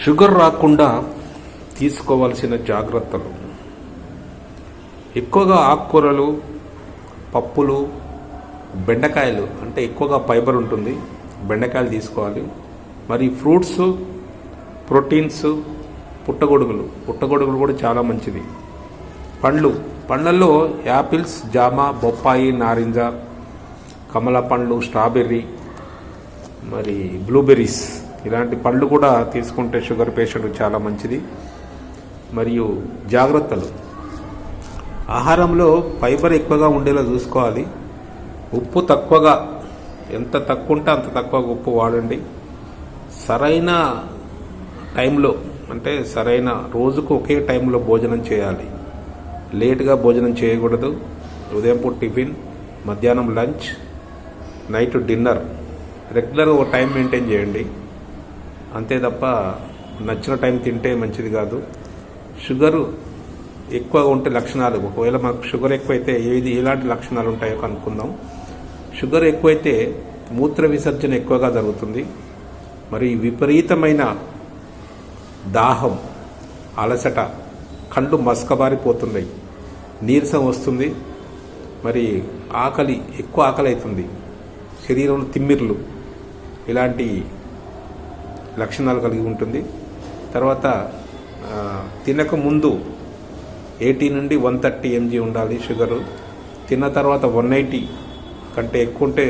Sugar రాకుండా తీసుకోవాల్సిన జాగ్రత్తలు. ఎక్కువగా ఆకుకూరలు, పప్పులు, బెండకాయలు అంటే ఎక్కువగా ఫైబర్ ఉంటుంది, బెండకాయలు తీసుకోవాలి. మరి ఫ్రూట్స్, ప్రోటీన్స్, పుట్టగొడుగులు కూడా చాలా మంచిది. పండ్లల్లో యాపిల్స్, జామ, బొప్పాయి, నారింజ, కమల పండ్లు, స్ట్రాబెర్రీ, మరి బ్లూబెర్రీస్ ఇలాంటి పళ్ళు కూడా తీసుకుంటే షుగర్ పేషెంట్ చాలా మంచిది. మరియు జాగ్రత్తలు, ఆహారంలో ఫైబర్ ఎక్కువగా ఉండేలా చూసుకోవాలి. ఉప్పు తక్కువగా, ఎంత తక్కువ ఉంటే అంత తక్కువగా ఉప్పు వాడండి. సరైన టైంలో అంటే సరైన రోజుకు ఒకే టైంలో భోజనం చేయాలి. లేట్గా భోజనం చేయకూడదు. ఉదయం పూట టిఫిన్, మధ్యాహ్నం లంచ్, నైట్ డిన్నర్ రెగ్యులర్గా ఒక టైం మెయింటైన్ చేయండి. అంతే తప్ప నచ్చిన టైం తింటే మంచిది కాదు. షుగరు ఎక్కువగా ఉంటే లక్షణాలు, ఒకవేళ మాకు షుగర్ ఎక్కువైతే ఎలాంటి లక్షణాలు ఉంటాయో కనుక్కుందాం. షుగర్ ఎక్కువైతే మూత్ర విసర్జన ఎక్కువగా జరుగుతుంది. మరి విపరీతమైన దాహం, అలసట, కళ్ళు మసకబారిపోతున్నాయి, నీరసం వస్తుంది, మరి ఎక్కువ ఆకలి అవుతుంది, శరీరంలో తిమ్మిర్లు, ఇలాంటి లక్షణాలు కలిగి ఉంటుంది. తర్వాత తినక ముందు 80 నుండి 130 mg ఉండాలి షుగరు. తిన్న తర్వాత 180 కంటే ఎక్కువ ఉంటే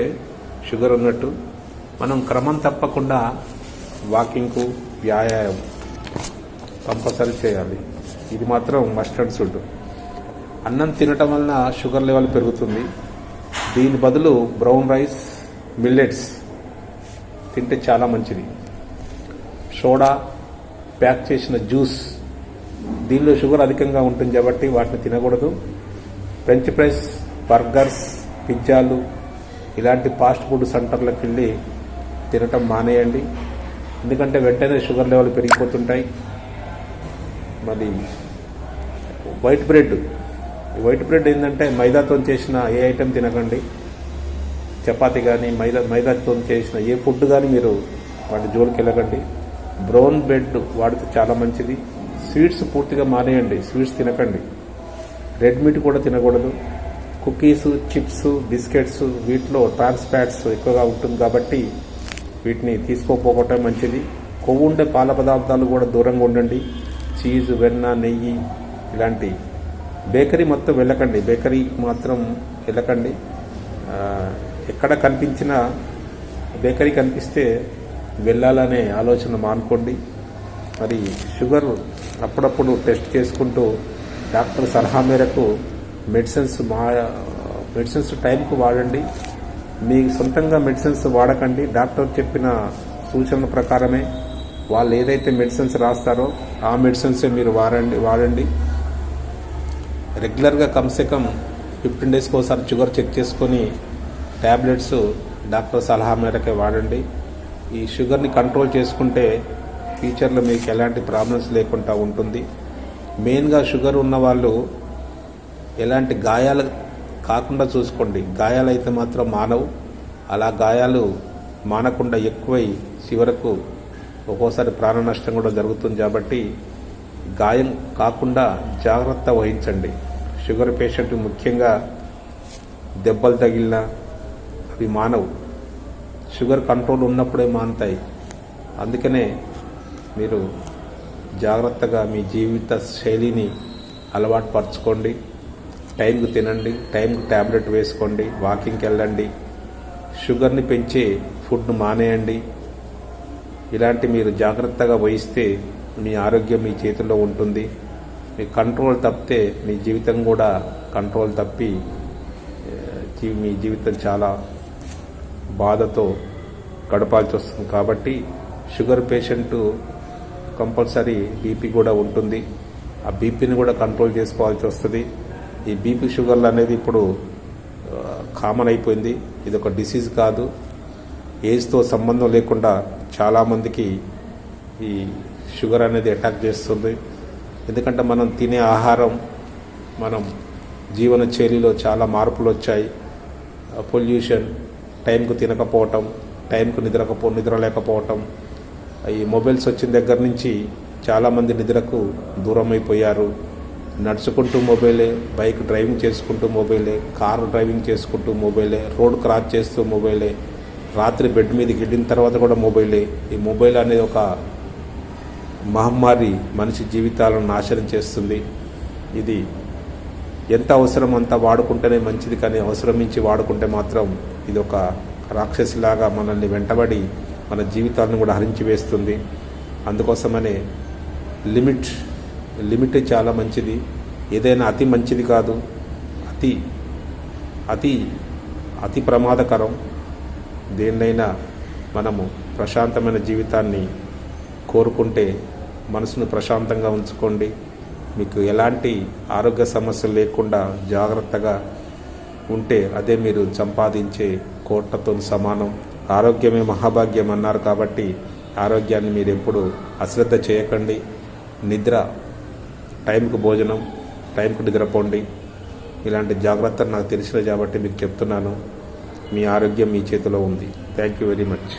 షుగర్ ఉన్నట్టు. మనం క్రమం తప్పకుండా వాకింగ్కు, వ్యాయామం కంపల్సరీ చేయాలి. ఇది మాత్రం మస్ట్ అండ్ షుడ్. అన్నం తినటం వలన షుగర్ లెవెల్ పెరుగుతుంది. దీని బదులు బ్రౌన్ రైస్, మిల్లెట్స్ తింటే చాలా మంచిది. సోడా, ప్యాక్ చేసిన జ్యూస్, దీనిలో షుగర్ అధికంగా ఉంటుంది కాబట్టి వాటిని తినకూడదు. ఫ్రెంచ్ ఫ్రైస్, బర్గర్స్, పిజ్జాలు ఇలాంటి ఫాస్ట్ ఫుడ్ సెంటర్లకు వెళ్ళి తినటం మానేయండి. ఎందుకంటే వెంటనే షుగర్ లెవెల్ పెరిగిపోతుంటాయి. మరి వైట్ బ్రెడ్ ఏంటంటే మైదాతో చేసిన ఏ ఐటెం తినకండి. చపాతి కానీ మైదాతో చేసిన ఏ ఫుడ్ కానీ మీరు వాటి జోలికి వెళ్ళకండి. బ్రౌన్ బ్రెడ్ వాడితే చాలా మంచిది. స్వీట్స్ పూర్తిగా మానేయండి, స్వీట్స్ తినకండి. రెడ్ మీట్ కూడా తినకూడదు. కుకీస్, చిప్స్, బిస్కెట్స్ వీటిలో ట్రాన్స్ ఫ్యాట్స్ ఎక్కువగా ఉంటుంది కాబట్టి వీటిని తీసుకోకపోవటం మంచిది. కొవ్వు ఉండే పాల పదార్థాలు కూడా దూరంగా ఉండండి. చీజ్, వెన్న, నెయ్యి ఇలాంటి బేకరీ మాత్రం వెళ్ళకండి. ఎక్కడ కనిపించినా బేకరీ కనిపిస్తే వెళ్ళాలనే ఆలోచన మానుకోండి. మరి షుగర్ అప్పుడప్పుడు టెస్ట్ చేసుకుంటూ డాక్టర్ సలహా మేరకు మెడిసిన్స్ టైంకు వాడండి. మీ సొంతంగా మెడిసిన్స్ వాడకండి. డాక్టర్ చెప్పిన సూచనల ప్రకారమే వాళ్ళు ఏదైతే మెడిసిన్స్ రాస్తారో ఆ మెడిసిన్సే మీరు వాడండి. రెగ్యులర్గా కమ్సే కమ్ 15 డేస్కి ఒకసారి షుగర్ చెక్ చేసుకొని ట్యాబ్లెట్స్ డాక్టర్ సలహా మేరకే వాడండి. ఈ షుగర్ని కంట్రోల్ చేసుకుంటే ఫ్యూచర్లో మీకు ఎలాంటి ప్రాబ్లమ్స్ లేకుండా ఉంటుంది. మెయిన్గా షుగర్ ఉన్న వాళ్ళు ఎలాంటి గాయాలు కాకుండా చూసుకోండి. గాయాలు అయితే మాత్రం మానవు. అలా గాయాలు మానకుండా ఎక్కువై చివరకు ఒక్కోసారి ప్రాణ నష్టం కూడా జరుగుతుంది. కాబట్టి గాయం కాకుండా జాగ్రత్త వహించండి. షుగర్ పేషెంట్ ముఖ్యంగా దెబ్బలు తగిలినా అవి మానవు. షుగర్ కంట్రోల్ ఉన్నప్పుడే మానుతాయి. అందుకనే మీరు జాగ్రత్తగా మీ జీవిత శైలిని అలవాటు పరచుకోండి. టైంకు తినండి, టైంకు ట్యాబ్లెట్ వేసుకోండి, వాకింగ్కి వెళ్ళండి, షుగర్ని పెంచే ఫుడ్ను మానేయండి. ఇలాంటి మీరు జాగ్రత్తగా వహిస్తే మీ ఆరోగ్యం మీ చేతుల్లో ఉంటుంది. మీ కంట్రోల్ తప్పితే మీ జీవితం కూడా కంట్రోల్ తప్పి మీ జీవితం చాలా బాధతో గడపాల్సి వస్తుంది. కాబట్టి షుగర్ పేషెంట్ కంపల్సరీ బీపీ కూడా ఉంటుంది. ఆ బీపీని కూడా కంట్రోల్ చేసుకోవాల్సి వస్తుంది. ఈ బీపీ షుగర్లు అనేది ఇప్పుడు కామన్ అయిపోయింది. ఇది ఒక డిసీజ్ కాదు. ఏజ్తో సంబంధం లేకుండా చాలామందికి ఈ షుగర్ అనేది అటాక్ చేస్తుంది. ఎందుకంటే మనం తినే ఆహారం, మనం జీవన శైలిలో చాలా మార్పులు వచ్చాయి. పొల్యూషన్, టైంకు తినకపోవటం, టైంకు నిద్ర లేకపోవటం, ఈ మొబైల్స్ వచ్చిన దగ్గర నుంచి చాలామంది నిద్రకు దూరం అయిపోయారు. నడుచుకుంటూ మొబైలే, బైక్ డ్రైవింగ్ చేసుకుంటూ మొబైలే, కారు డ్రైవింగ్ చేసుకుంటూ మొబైలే, రోడ్ క్రాస్ చేస్తూ మొబైలే, రాత్రి బెడ్ మీదకి వెళ్ళిన తర్వాత కూడా మొబైలే. ఈ మొబైల్ అనేది ఒక మహమ్మారి, మనిషి జీవితాలను నాశనం చేస్తుంది. ఇది ఎంత అవసరం అంత వాడుకుంటేనే మంచిది, కానీ అవసరం మించి వాడుకుంటే మాత్రం ఇది ఒక రాక్షసిలాగా మనల్ని వెంటబడి మన జీవితాలను కూడా హరించి వేస్తుంది. అందుకోసమనే లిమిట్ చాలా మంచిది. ఏదైనా అతి మంచిది కాదు, అతి ప్రమాదకరం. దేన్నైనా మనము ప్రశాంతమైన జీవితాన్ని కోరుకుంటే మనసును ప్రశాంతంగా ఉంచుకోండి. మీకు ఎలాంటి ఆరోగ్య సమస్యలు లేకుండా జాగ్రత్తగా ఉంటే అదే మీరు సంపాదించే కోట్లతో సమానం. ఆరోగ్యమే మహాభాగ్యం అన్నారు కాబట్టి ఆరోగ్యాన్ని మీరు ఎప్పుడు అశ్రద్ధ చేయకండి. నిద్ర, టైంకు భోజనం, టైంకు నిద్రపోండి. ఇలాంటి జాగ్రత్తలు నాకు తెలిసినవి కాబట్టి మీకు చెప్తున్నాను. మీ ఆరోగ్యం మీ చేతిలో ఉంది. Thank you very much.